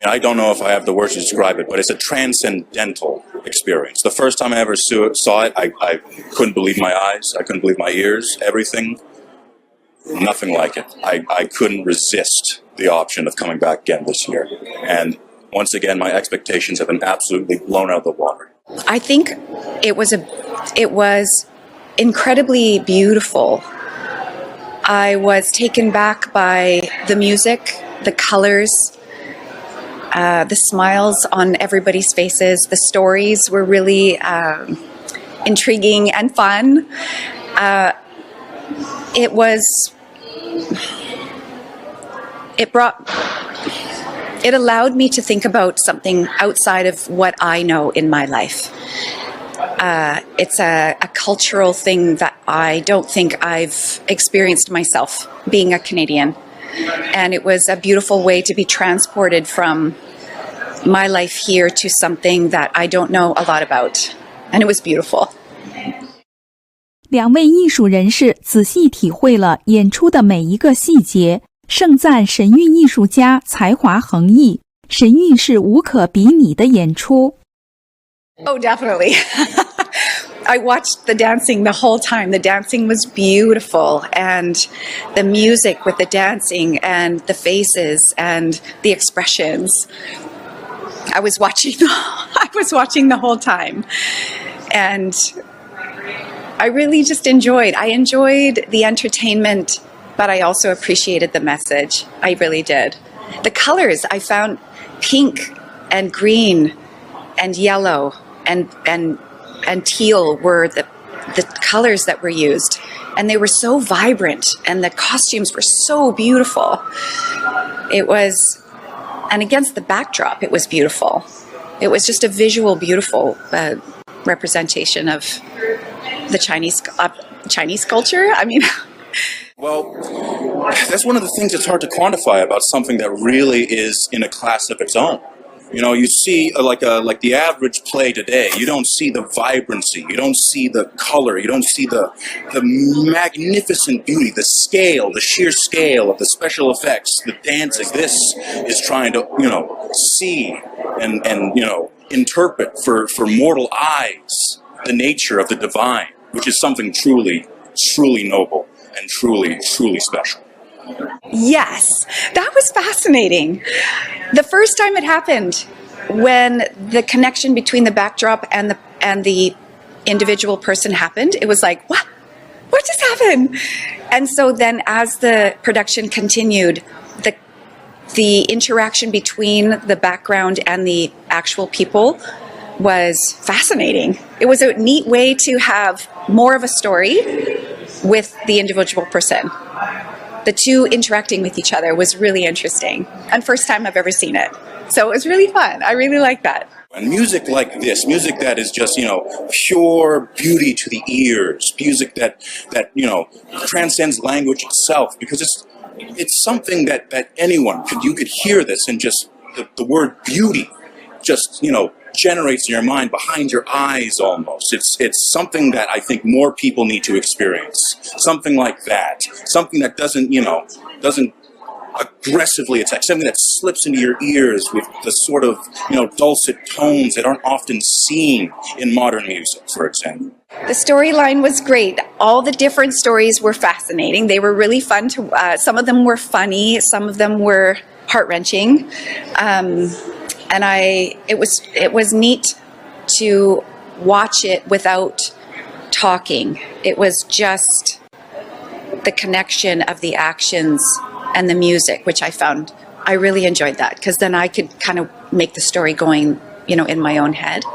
I don't know if I have the words to describe it, but it's a transcendental experience. The first time I ever saw it, I couldn't believe my eyes. I couldn't believe my ears. Everything, nothing like it. I couldn't resist the option of coming back again this year. And once again, my expectations have been absolutely blown out of the water. I think it was incredibly beautiful. I was taken back by the music, the colors, the smiles on everybody's faces. The stories were really intriguing and fun. It allowed me to think about something outside of what I know in my life. It's a cultural thing that I don't think I've experienced myself, being a Canadian. And it was a beautiful way to be transported from my life here to something that I don't know a lot about. And it was beautiful. 两位艺术人士仔细体会了演出的每一个细节，盛赞神韵艺术家才华横溢，神韵是无可比拟的演出。Oh, definitely. I watched the dancing the whole time. The dancing was beautiful, and the music with the dancing and the faces and the expressions. I was watching the whole time. And I really just enjoyed the entertainment, but I also appreciated the message. I really did. The colors, I found pink and green and yellow and teal were the colors that were used, and they were so vibrant, and the costumes were so beautiful. And against the backdrop, it was beautiful. It was just a visual, beautiful representation of the Chinese culture. I mean, well, that's one of the things that's hard to quantify about something that really is in a class of its own. You know, you see like the average play today, you don't see the vibrancy, you don't see the color, you don't see the magnificent beauty, the scale, the sheer scale of the special effects, the dancing. This is trying to, see and interpret for mortal eyes the nature of the divine, which is something truly, truly noble and truly, truly special. Yes, that was fascinating. The first time it happened, when the connection between the backdrop and the individual person happened, it was like, what just happened? And so then as the production continued, the interaction between the background and the actual people was fascinating. It was a neat way to have more of a story with the individual person. The two interacting with each other was really interesting, and first time I've ever seen it. So it was really fun. I really like that. And music like this, music that is just, pure beauty to the ears, music that transcends language itself, because it's something that anyone you could hear this and just the word beauty just, generates in your mind, behind your eyes almost. It's something that I think more people need to experience. Something like that. Something that doesn't aggressively attack. Something that slips into your ears with the sort of, dulcet tones that aren't often seen in modern music, for example. The storyline was great. All the different stories were fascinating. They were really fun to, some of them were funny, some of them were heart-wrenching. And it was neat to watch it without talking. It was just the connection of the actions and the music, which I really enjoyed that, because then I could kind of make the story going, in my own head.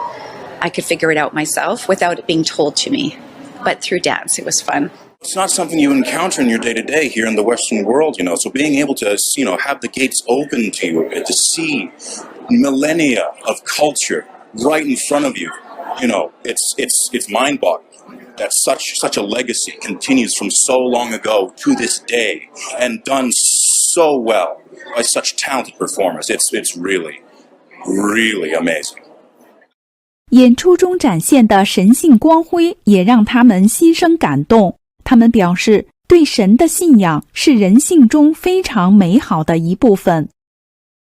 I could figure it out myself without it being told to me. But through dance, it was fun. It's not something you encounter in your day-to-day here in the Western world, so being able to, have the gates open to you, to see millennia of culture right in front of you, it's mind-boggling that such a legacy continues from so long ago to this day, and done so well by such talented performers. It's really, really amazing. 演出中展现的神性光辉也让他们心生感动。他们表示，对神的信仰是人性中非常美好的一部分。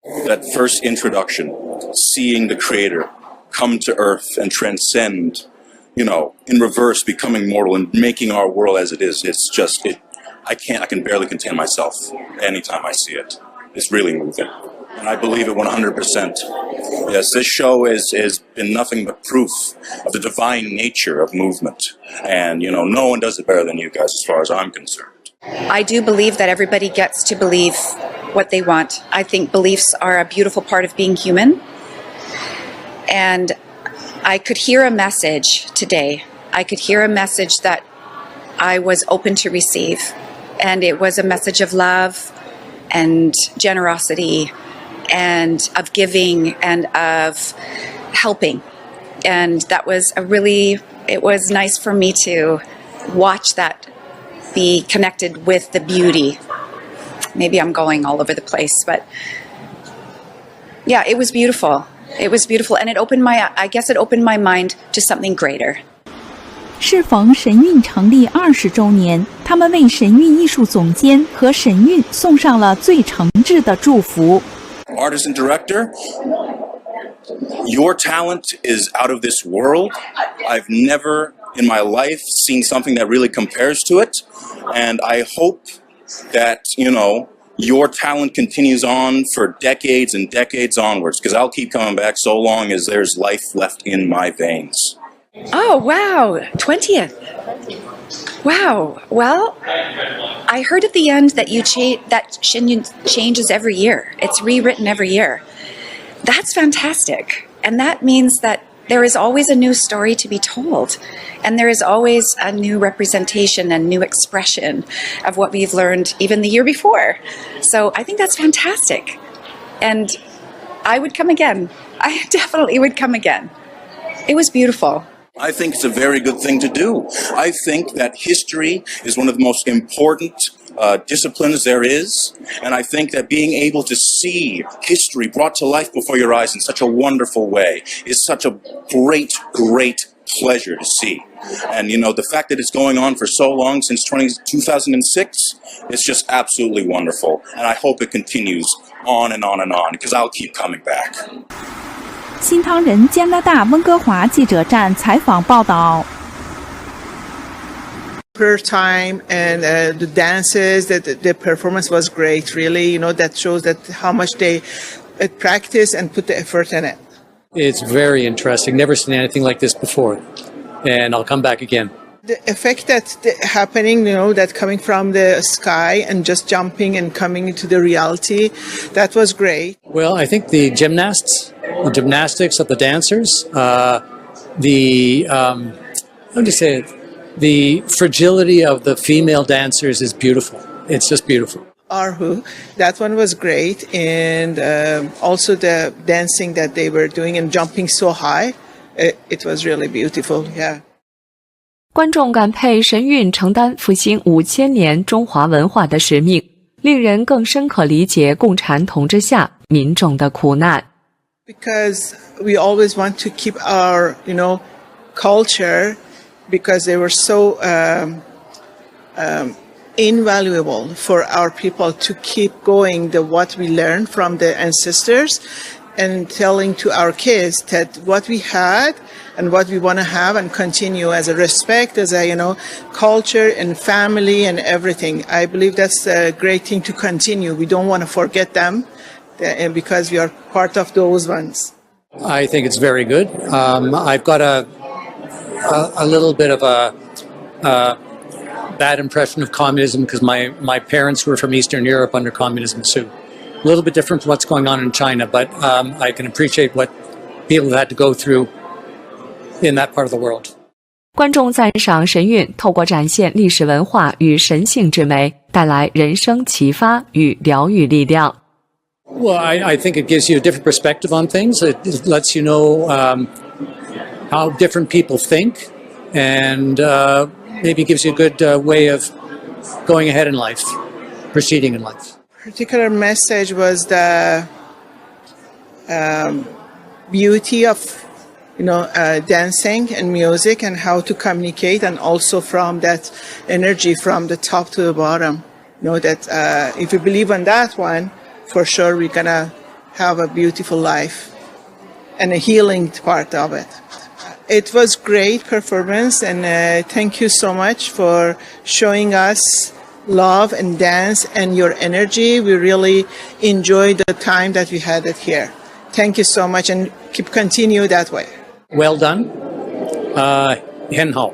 That first introduction, seeing the creator come to earth and transcend, in reverse, becoming mortal and making our world as it is. It's just, I can barely contain myself anytime I see it. It's really moving. And I believe it 100%. Yes, this show has been nothing but proof of the divine nature of movement. And, no one does it better than you guys as far as I'm concerned. I do believe that everybody gets to believe what they want. I think beliefs are a beautiful part of being human. And I could hear a message today. I could hear a message that I was open to receive. And it was a message of love and generosity and of giving and of helping. And that was it was nice for me to watch that be connected with the beauty. Maybe I'm going all over the place, but yeah, it was beautiful. It was beautiful, and it opened my mind to something greater. 适逢神韵成立20周年，他们为神韵艺术总监和神韵送上了最诚挚的祝福。Artist and director, your talent is out of this world. I've never in my life seen something that really compares to it, and I hope that, your talent continues on for decades and decades onwards, because I'll keep coming back so long as there's life left in my veins. Oh, wow. 20th. Wow. Well, I heard at the end that that SHEN changes every year. It's rewritten every year. That's fantastic. And that means that there is always a new story to be told. And there is always a new representation and new expression of what we've learned even the year before. So I think that's fantastic. And I would come again. I definitely would come again. It was beautiful. I think it's a very good thing to do. I think that history is one of the most important disciplines there is, and I think that being able to see history brought to life before your eyes in such a wonderful way is such a great, great pleasure to see. And, the fact that it's going on for so long, since 2006, it's just absolutely wonderful. And I hope it continues on and on and on, because I'll keep coming back. 新唐人加拿大温哥华记者站采访报道。Per time and the dances, the performance was great. Really, that shows that how much they practice and put the effort in it. It's very interesting. Never seen anything like this before, and I'll come back again. The effect that's happening, that coming from the sky and just jumping and coming into the reality, that was great. Well, I think the gymnastics of the dancers, the fragility of the female dancers is beautiful. It's just beautiful. Arhu, that one was great, and also the dancing that they were doing and jumping so high, it was really beautiful. Yeah. 观众感佩神韵承担复兴5000年中华文化的使命，令人更深刻理解共产统治下民众的苦难。Because we always want to keep our, culture, because they were so invaluable for our people to keep going what we learned from the ancestors and telling to our kids that what we had and what we want to have and continue as a respect, as a, culture and family and everything. I believe that's a great thing to continue. We don't want to forget them because we are part of those ones. I think it's very good. I've got a little bit of a bad impression of communism because my parents were from Eastern Europe under communism too. A little bit different from what's going on in China, but I can appreciate what people have had to go through in that part of the world. 观众赞赏神韵透过展现历史文化与神性之美，带来人生启发与疗愈力量。Well, I think it gives you a different perspective on things. It lets you know how different people think, and maybe gives you a good way of going ahead in life, proceeding in life. Particular message was the beauty of dancing and music and how to communicate, and also from that energy from the top to the bottom. That if we believe on that one, for sure we're gonna have a beautiful life and a healing part of it. It was great performance, and thank you so much for showing us love and dance and your energy. We really enjoyed the time that we had it here. Thank you so much, and continue that way. Well done. 很好。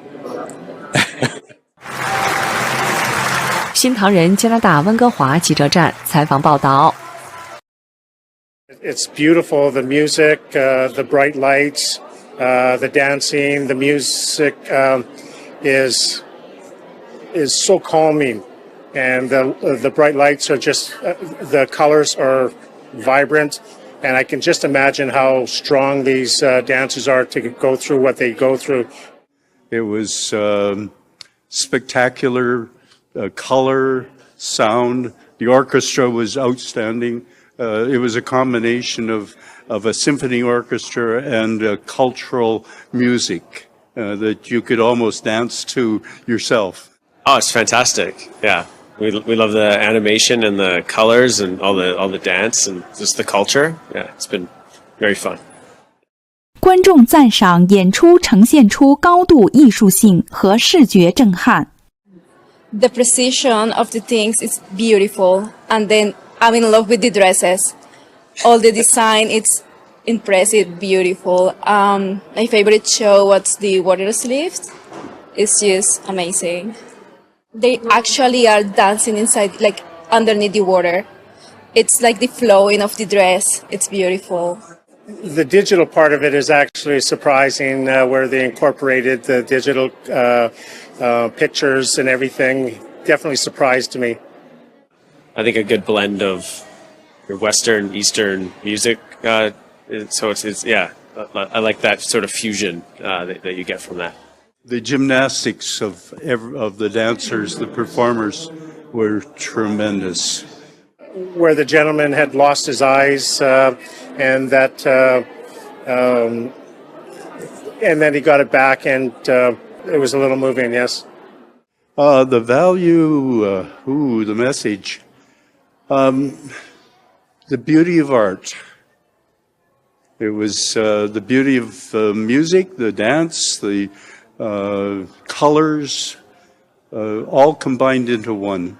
新唐人加拿大温哥华记者站采访报道。It's beautiful, the music, the bright lights, the dancing, the music is so calming, and the bright lights are just the colors are vibrant, and I can just imagine how strong these dancers are to go through what they go through. It was spectacular, color, sound. The orchestra was outstanding. It was a combination of a symphony orchestra and cultural music that you could almost dance to yourself. Oh, it's fantastic! Yeah, we love the animation and the colors and all the dance and just the culture. Yeah, it's been very fun. 观众赞赏演出呈现出高度艺术性和视觉震撼。The precision of the things is beautiful, and then I'm in love with the dresses. All the design, it's impressive, beautiful. My favorite show was the water sleeves. It's just amazing. They actually are dancing inside, like underneath the water. It's like the flowing of the dress. It's beautiful. The digital part of it is actually surprising, where they incorporated the digital pictures and everything. Definitely surprised me. I think a good blend of your Western, Eastern music. So it's yeah, I like that sort of fusion that you get from that. The gymnastics of the dancers, the performers, were tremendous. Where the gentleman had lost his eyes, and that, and then he got it back, and it was a little moving. Yes. The value, the message, the beauty of art. It was the beauty of music, the dance, the colors, all combined into one.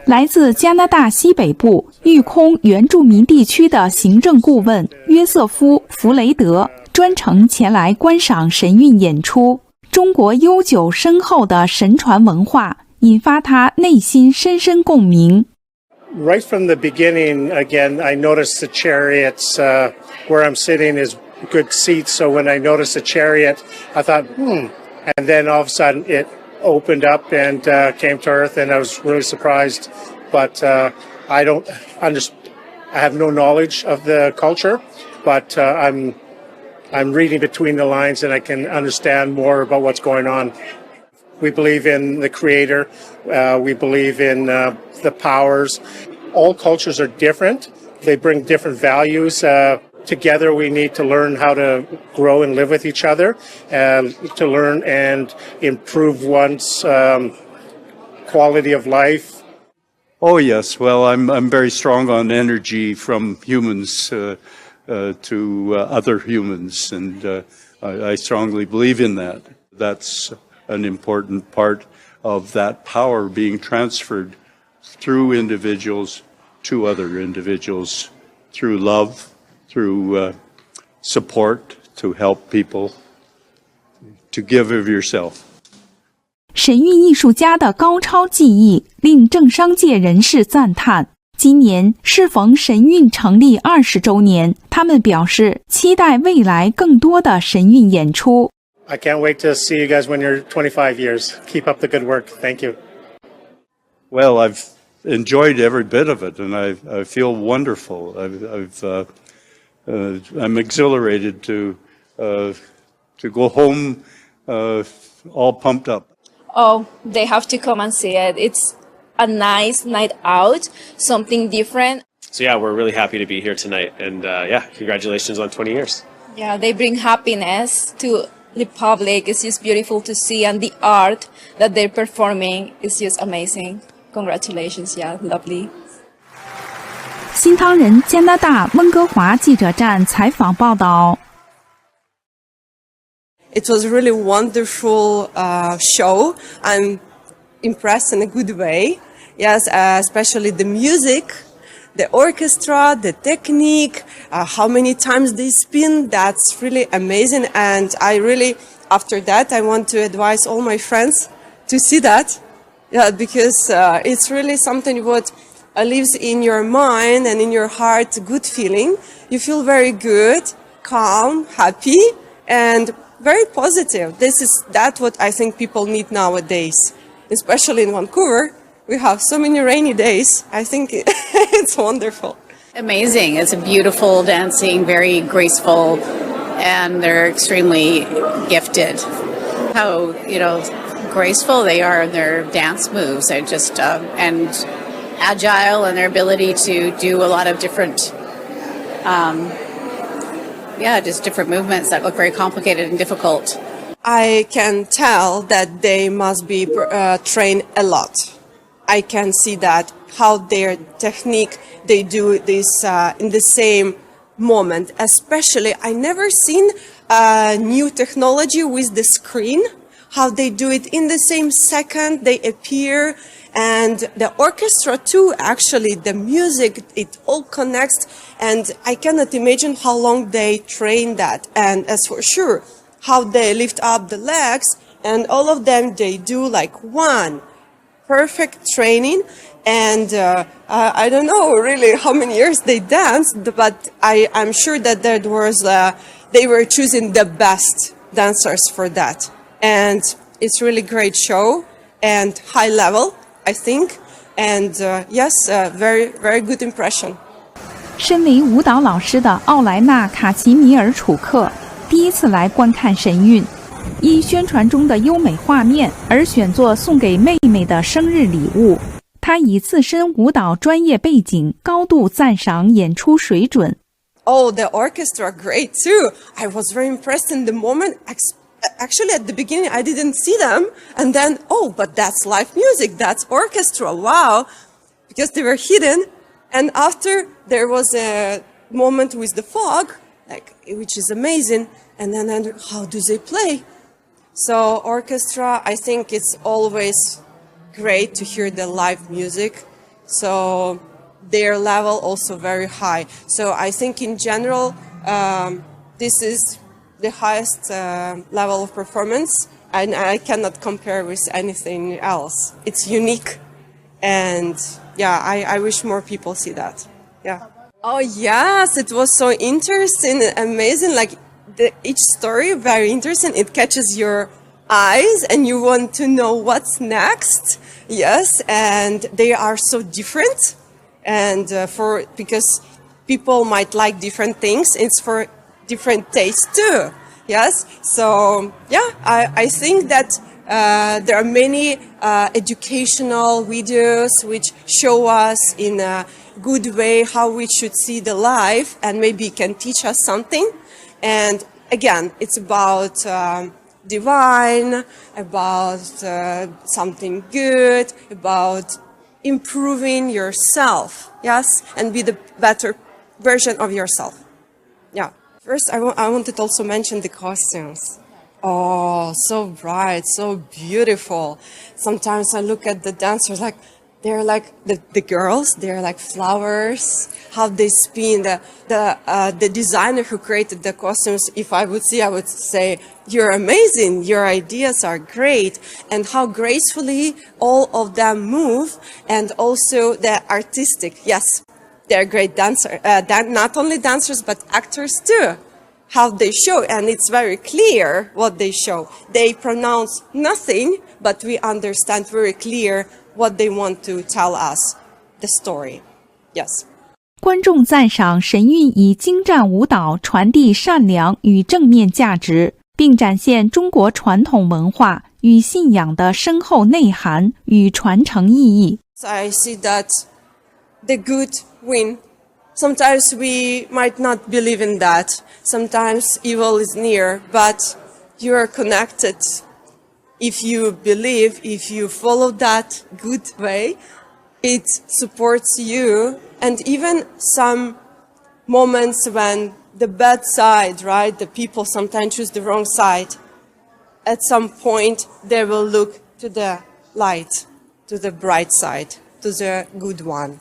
来自加拿大西北部育空原住民地区的行政顾问约瑟夫·弗雷德专程前来观赏神韵演出。中国悠久深厚的神传文化引发他内心深深共鸣。Right from the beginning, again, I noticed the chariots. Where I'm sitting is good seats, so when I noticed the chariot, I thought, and then all of a sudden it opened up and came to earth, and I was really surprised. But I have no knowledge of the culture, but I'm reading between the lines, and I can understand more about what's going on. We believe in the Creator. We believe in the powers. All cultures are different. They bring different values. Together we need to learn how to grow and live with each other, to learn and improve one's quality of life. Oh yes, well I'm very strong on energy from humans to other humans, and I strongly believe in that. That's an important part of that power being transferred through individuals to other individuals, through love, through support, to help people, to give of yourself. 神韵艺术家的高超技艺令政商界人士赞叹。今年适逢神韵成立20周年，他们表示期待未来更多的神韵演出。I can't wait to see you guys when you're 25 years. Keep up the good work. Thank you. Well, I've enjoyed every bit of it, and I feel wonderful. I'm exhilarated to go home all pumped up. Oh, they have to come and see it. It's a nice night out, something different. So yeah, we're really happy to be here tonight, and yeah, congratulations on 20 years. Yeah, they bring happiness to the public. It's just beautiful to see, and the art that they're performing is just amazing. Congratulations, yeah, lovely. 新唐人加拿大温哥华记者站采访报道。It was a really wonderful show. I'm impressed in a good way. Yes, especially the music, the orchestra, the technique, how many times they spin. That's really amazing. And I really, after that, I want to advise all my friends to see that. Yeah, because it's really something what lives in your mind and in your heart, good feeling. You feel very good, calm, happy, and very positive. That's what I think people need nowadays, especially in Vancouver. We have so many rainy days. I think it's wonderful. Amazing. It's a beautiful dancing, very graceful, and they're extremely gifted. How, graceful they are in their dance moves. They're just, and agile in their ability to do a lot of different, just different movements that look very complicated and difficult. I can tell that they must be trained a lot. I can see that how their technique, they do this in the same moment. Especially, I never seen new technology with the screen, how they do it in the same second, they appear. And the orchestra too, actually, the music, it all connects. And I cannot imagine how long they train that. And as for sure, how they lift up the legs, and all of them, they do like one perfect training. And I don't know really how many years they danced, but I'm sure that they were choosing the best dancers for that. And it's really great show and high level, I think. And yes, very, very good impression. 身为舞蹈老师的奥莱纳·卡奇米尔·楚克第一次来观看神韵，因宣传中的优美画面而选作送给妹妹的生日礼物。他以自身舞蹈专业背景高度赞赏演出水准。Oh, the orchestra, great too. I was very impressed in the moment. Actually, at the beginning, I didn't see them. And then, but that's live music. That's orchestra. Wow. Because they were hidden. And after, there was a moment with the fog, which is amazing. And then, how do they play? So, orchestra, I think it's always great to hear the live music. So, their level also very high. So, I think in general, this is the highest level of performance, and I cannot compare with anything else. It's unique, and I wish more people see that. Yeah. Oh yes, it was so interesting, amazing. Each story very interesting. It catches your eyes, and you want to know what's next. Yes, and they are so different, and because people might like different things. It's for different tastes too. Yes. So I think that there are many educational videos which show us in a good way how we should see the life, and maybe can teach us something. And again, it's about divine, about something good, about improving yourself. Yes, and be the better version of yourself. Yeah. First, I wanted to also mention the costumes. Oh, so bright, so beautiful. Sometimes I look at the dancers they're like the girls, they're like flowers, how they spin. The designer who created the costumes, if I would see, I would say, you're amazing, your ideas are great. And how gracefully all of them move, and also the artistic, yes. They're great dancers, not only dancers, but actors too. How they show, and it's very clear what they show. They pronounce nothing, but we understand very clear what they want to tell us, the story. Yes. 观众赞赏神韵以精湛舞蹈传递善良与正面价值，并展现中国传统文化与信仰的深厚内涵与传承意义。I see that the good win. Sometimes we might not believe in that. Sometimes evil is near, but you are connected. If you believe, if you follow that good way, it supports you and even some moments when the bad side, right, the people sometimes choose the wrong side. At some point, they will look to the light, to the bright side, to the good one.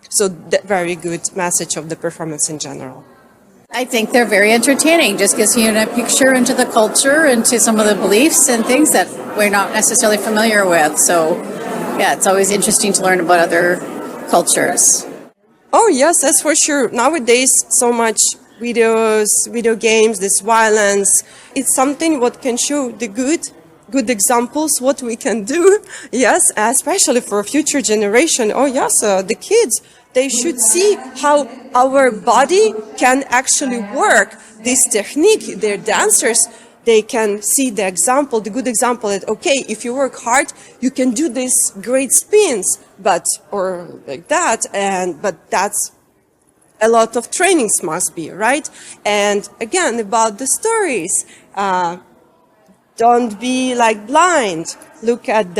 So, the very good message of the performance in general. I think they're very entertaining. Just gives you a picture into the culture, into some of the beliefs and things that we're not necessarily familiar with. So, yeah, it's always interesting to learn about other cultures. Oh, yes, that's for sure. Nowadays, so much videos, video games, this violence. It's something what can show the good examples, what we can do. Yes, especially for future generation. Oh, yes, the kids. They should see how our body can actually work. This technique, they're dancers, they can see the example, the good example that, okay, if you work hard, you can do these great spins, or like that, but that's a lot of trainings must be, right? And again, about the stories, don't be like blind. Look at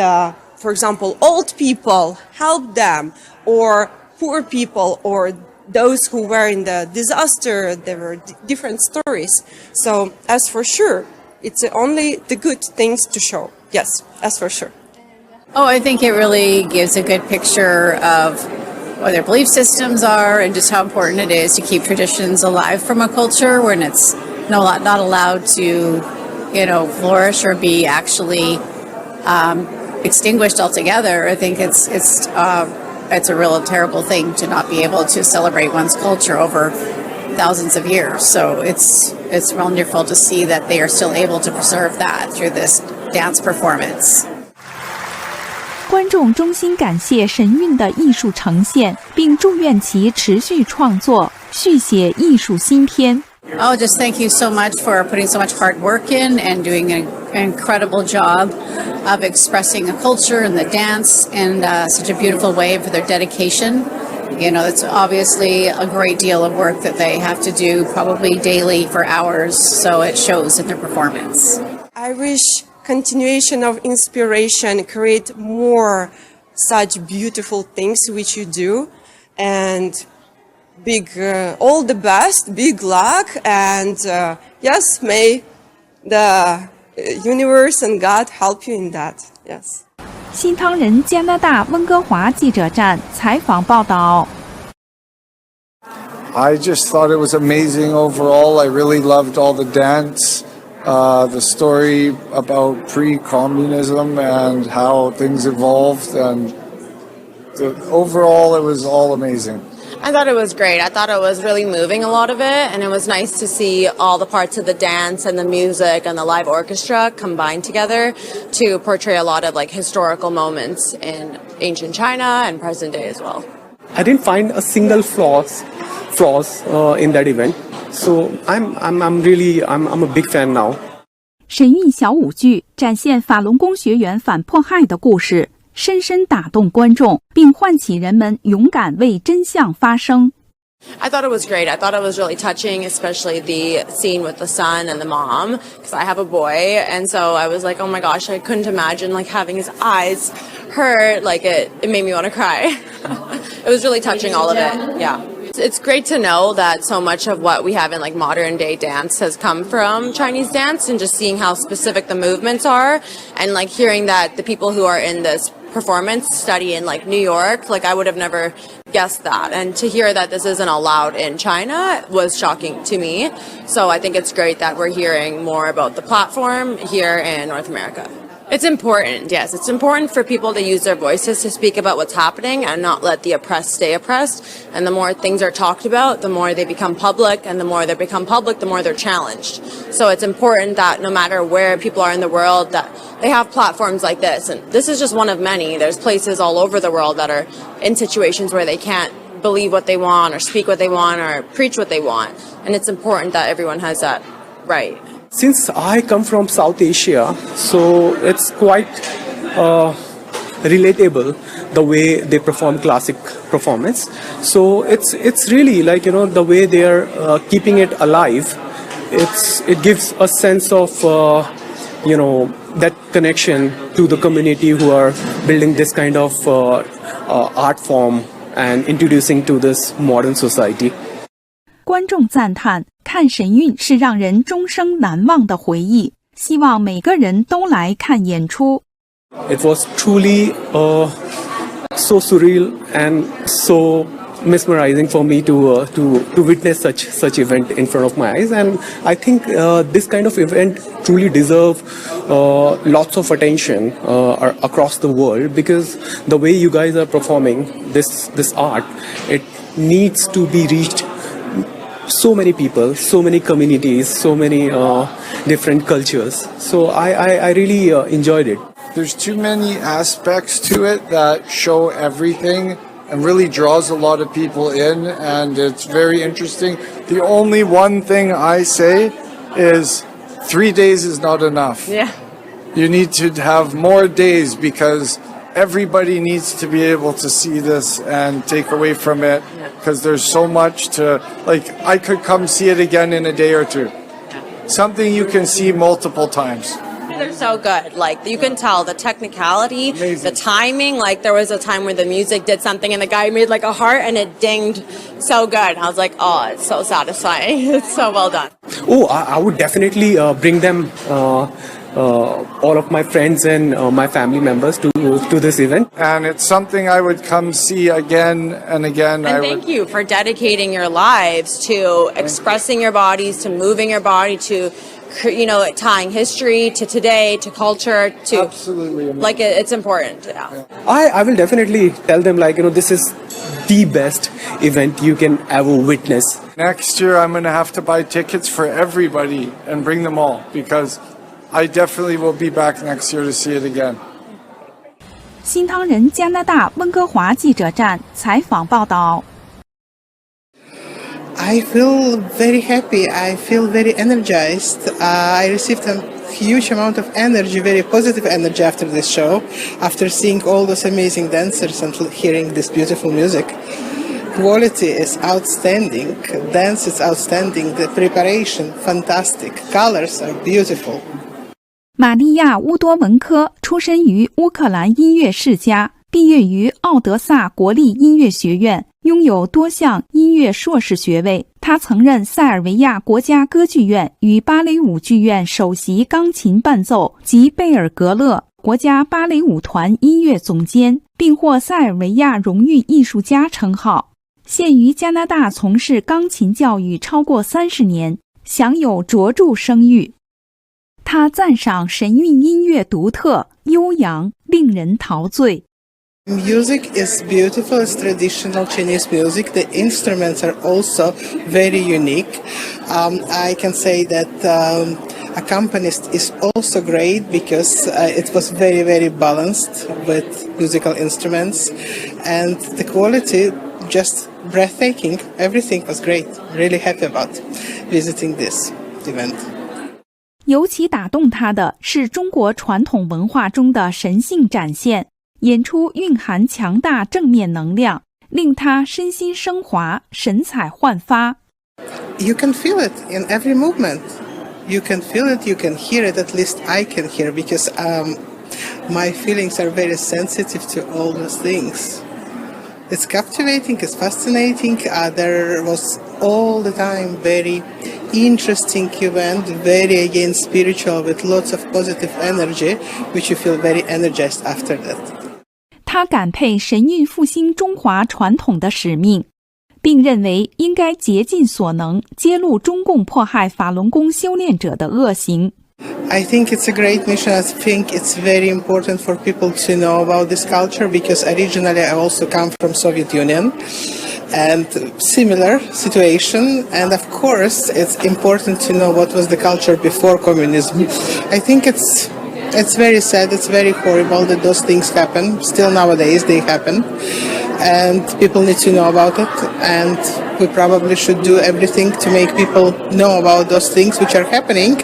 for example, old people, help them, or poor people, or those who were in the disaster. There were different stories. So, as for sure, it's only the good things to show. Yes, as for sure. Oh, I think it really gives a good picture of what their belief systems are and just how important it is to keep traditions alive from a culture when it's not allowed to, flourish or be actually extinguished altogether. I think it's a real terrible thing to not be able to celebrate one's culture over thousands of years. So it's wonderful to see that they are still able to preserve that through this dance performance. 观众衷心感谢神韵的艺术呈现，并祝愿其持续创作，续写艺术新篇。Oh, just thank you so much for putting so much hard work in and doing an incredible job of expressing a culture and the dance in such a beautiful way, for their dedication. It's obviously a great deal of work that they have to do, probably daily for hours, so it shows in their performance. I wish continuation of inspiration, create more such beautiful things which you do, and all the best, big luck, and yes, may the universe and God help you in that. Yes. 新唐人加拿大温哥华记者站采访报道。I just thought it was amazing overall. I really loved all the dance, the story about pre-communism and how things evolved, and overall it was all amazing. I thought it was great. I thought it was really moving, a lot of it, and it was nice to see all the parts of the dance and the music and the live orchestra combined together to portray a lot of historical moments in ancient China and present day as well. I didn't find a single flaws in that event, so I'm a big fan now. 神韵小舞剧展现法轮功学员反迫害的故事，深深打动观众，并唤起人们勇敢为真相发声。I thought it was great. I thought it was really touching, especially the scene with the son and the mom, because I have a boy, and so I was like, oh my gosh, I couldn't imagine having his eyes hurt. It made me want to cry. It was really touching, all of it. Yeah. It's great to know that so much of what we have in modern day dance has come from Chinese dance, and just seeing how specific the movements are, and hearing that the people who are in this performance study in New York, I would have never guessed that, and to hear that this isn't allowed in China was shocking to me. So I think it's great that we're hearing more about the platform here in North America. It's important, yes. It's important for people to use their voices to speak about what's happening and not let the oppressed stay oppressed. And the more things are talked about, the more they become public, and the more they become public, the more they're challenged. So it's important that no matter where people are in the world, that they have platforms like this. And this is just one of many. There's places all over the world that are in situations where they can't believe what they want or speak what they want or preach what they want. And it's important that everyone has that right. Since I come from South Asia, so it's quite relatable the way they perform classic performance. So it's really the way they're keeping it alive. It gives a sense of that connection to the community who are building this kind of art form and introducing to this modern society. 观众赞叹，看神韵是让人终生难忘的回忆，希望每个人都来看演出。It was truly so surreal and so mesmerizing for me to witness such event in front of my eyes, and I think this kind of event truly deserve lots of attention across the world, because the way you guys are performing this art, it needs to be reached so many people, so many communities, so many different cultures. So I really enjoyed it. There's too many aspects to it that show everything and really draws a lot of people in, and it's very interesting. The only one thing I say is 3 days is not enough. Yeah. You need to have more days, because everybody needs to be able to see this and take away from it, because there's so much to, like, I could come see it again in a day or two. Something you can see multiple times. They're so good. Like, you can tell the technicality, the timing. Like, there was a time where the music did something and the guy made like a heart and it dinged so good. I was like, oh, it's so satisfying. It's so well done. Oh, I would definitely bring them, all of my friends and my family members to this event. And it's something I would come see again and again. And thank you for dedicating your lives to expressing your bodies, to moving your body, to tying history to today, to culture, to absolutely, like it's important. Yeah. I will definitely tell them, like, this is the best event you can ever witness. Next year I'm going to have to buy tickets for everybody and bring them all, because I definitely will be back next year to see it again. 新唐人加拿大温哥华记者站采访报道。I feel very happy. I feel very energized. I received a huge amount of energy, very positive energy after this show, after seeing all those amazing dancers and hearing this beautiful music. Quality is outstanding. Dance is outstanding. The preparation, fantastic. Colors are beautiful. 玛利亚·乌多文科出身于乌克兰音乐世家，毕业于奥德萨国立音乐学院，拥有多项音乐硕士学位。他曾任塞尔维亚国家歌剧院与芭蕾舞剧院首席钢琴伴奏及贝尔格勒国家芭蕾舞团音乐总监，并获塞尔维亚荣誉艺术家称号。现于加拿大从事钢琴教育超过30年，享有卓著声誉。他赞赏神韵音乐独特、悠扬，令人陶醉。Music is beautiful. It's traditional Chinese music. The instruments are also very unique. I can say that accompanist is also great, because it was very, very balanced with musical instruments, and the quality just breathtaking. Everything was great. Really happy about visiting this event. 尤其打动他的是中国传统文化中的神性展现，演出蕴含强大正面能量，令他身心升华，神采焕发。 You can feel it in every movement. You can feel it, you can hear it, at least I can hear, because my feelings are very sensitive to all those things. It's captivating, it's fascinating. There was all the time very interesting event, very again spiritual, with lots of positive energy, which you feel very energized after that. 他感佩神韵复兴中华传统的使命，并认为应该竭尽所能揭露中共迫害法轮功修炼者的恶行。I think it's a great mission. I think it's very important for people to know about this culture, because originally I also come from Soviet Union and similar situation, and of course it's important to know what was the culture before communism. I think it's very sad, it's very horrible that those things happen. Still nowadays they happen, and people need to know about it, and we probably should do everything to make people know about those things which are happening.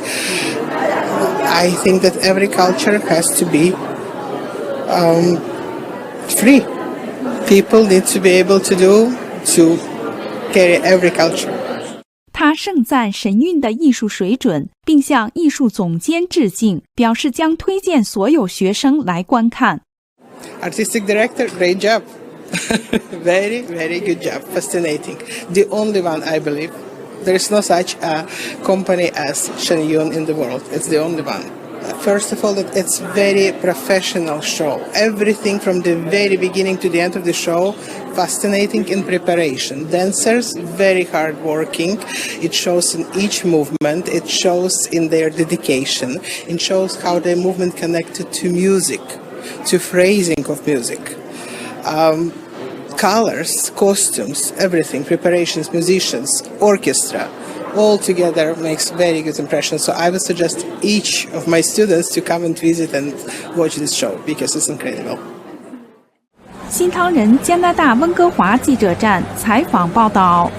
I think that every culture has to be free. People need to be able to carry every culture. 他盛赞神韵的艺术水准，并向艺术总监致敬，表示将推荐所有学生来观看。Artistic director, great job. Very, very good job. Fascinating. The only one, I believe. There is no such a company as SHEN in the world. It's the only one. First of all, that it's very professional show. Everything from the very beginning to the end of the show, fascinating in preparation. Dancers, very hard working. It shows in each movement. It shows in their dedication. It shows how their movement connected to music, to phrasing of music. Colors, costumes, everything, preparations, musicians, orchestra, all together makes very good impression. So I would suggest each of my students to come and visit and watch this show because it's incredible. 新唐人加拿大温哥华记者站采访报道。